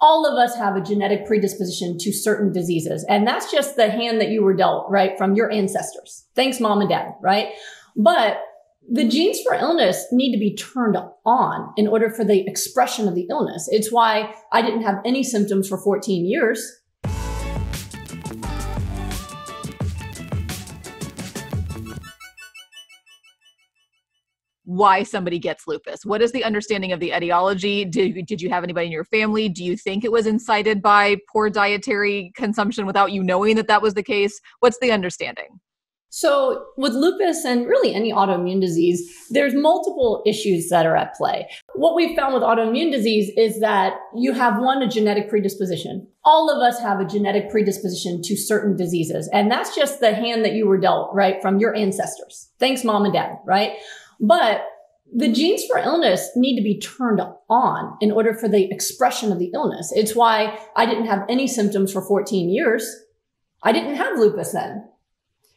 all of us have a genetic predisposition to certain diseases. And that's just the hand that you were dealt, right, from your ancestors. Thanks, mom and dad, right? But the genes for illness need to be turned on in order for the expression of the illness. It's why I didn't have any symptoms for 14 years. Why somebody gets lupus. What is the understanding of the etiology? Did you have anybody in your family? Do you think it was incited by poor dietary consumption without you knowing that that was the case? What's the understanding? So with lupus and really any autoimmune disease, there's multiple issues that are at play. What we've found with autoimmune disease is that you have a genetic predisposition. All of us have a genetic predisposition to certain diseases. And that's just the hand that you were dealt, right, from your ancestors. Thanks, mom and dad, right? But the genes for illness need to be turned on in order for the expression of the illness. It's why I didn't have any symptoms for 14 years. I didn't have lupus then,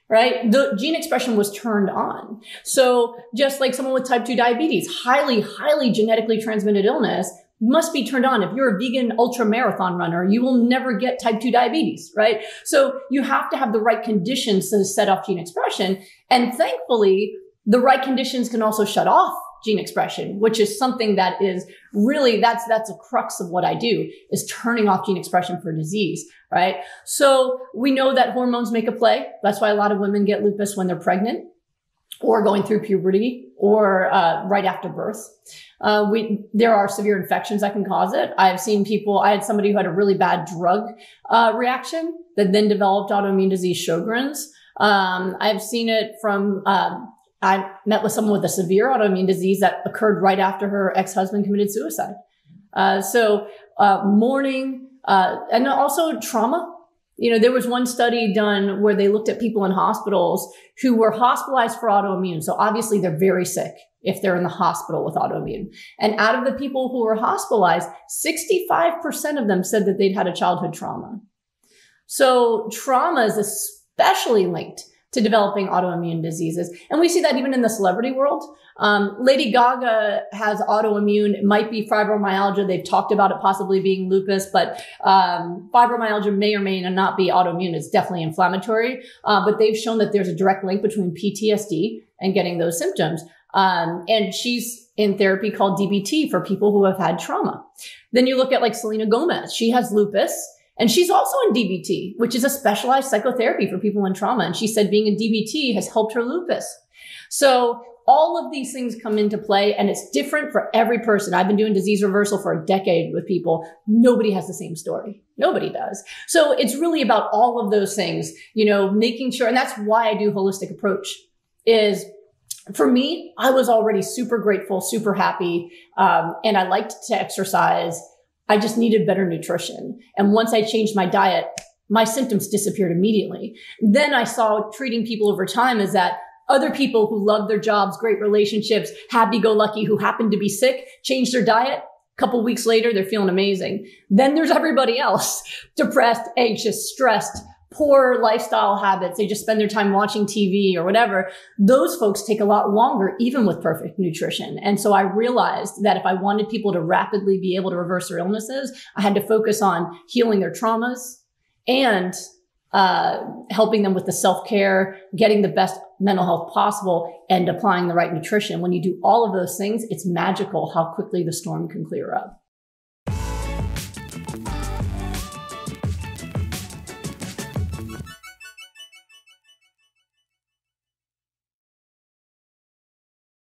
right? The gene expression was turned on. So just like someone with type 2 diabetes, highly genetically transmitted illness must be turned on. If you're a vegan ultra marathon runner, you will never get type 2 diabetes, right? So you have to have the right conditions to set off gene expression. And thankfully, the right conditions can also shut off gene expression, which is something that is really, that's a crux of what I do, is turning off gene expression for disease, right? So we know that hormones make a play. That's why a lot of women get lupus when they're pregnant or going through puberty or right after birth. There are severe infections that can cause it. I've seen people, I had somebody who had a really bad drug reaction that then developed autoimmune disease Sjogren's. I've seen it from, I met with someone with a severe autoimmune disease that occurred right after her ex-husband committed suicide. Mourning, and also trauma. You know, there was one study done where they looked at people in hospitals who were hospitalized for autoimmune. So obviously they're very sick if they're in the hospital with autoimmune. And out of the people who were hospitalized, 65% of them said that they'd had a childhood trauma. So trauma is especially linked to developing autoimmune diseases. And we see that even in the celebrity world. Lady Gaga has autoimmune. It might be fibromyalgia. They've talked about it possibly being lupus, but fibromyalgia may or may not be autoimmune. It's definitely inflammatory. But they've shown that there's a direct link between PTSD and getting those symptoms. And she's in therapy called DBT for people who have had trauma. Then you look at like Selena Gomez. She has lupus. And she's also in DBT, which is a specialized psychotherapy for people in trauma. And she said being in DBT has helped her lupus. So all of these things come into play, and it's different for every person. I've been doing disease reversal for a decade with people. Nobody has the same story. Nobody does. So it's really about all of those things, you know, making sure. And that's why I do holistic approach is, for me, I was already super grateful, super happy. And I liked to exercise. I just needed better nutrition. And once I changed my diet, my symptoms disappeared immediately. Then I saw treating people over time as that other people who love their jobs, great relationships, happy-go-lucky, who happen to be sick, change their diet. A couple weeks later, they're feeling amazing. Then there's everybody else, depressed, anxious, stressed, poor lifestyle habits. They just spend their time watching TV or whatever. Those folks take a lot longer, even with perfect nutrition. And so I realized that if I wanted people to rapidly be able to reverse their illnesses, I had to focus on healing their traumas and helping them with the self-care, getting the best mental health possible, and applying the right nutrition. When you do all of those things, it's magical how quickly the storm can clear up.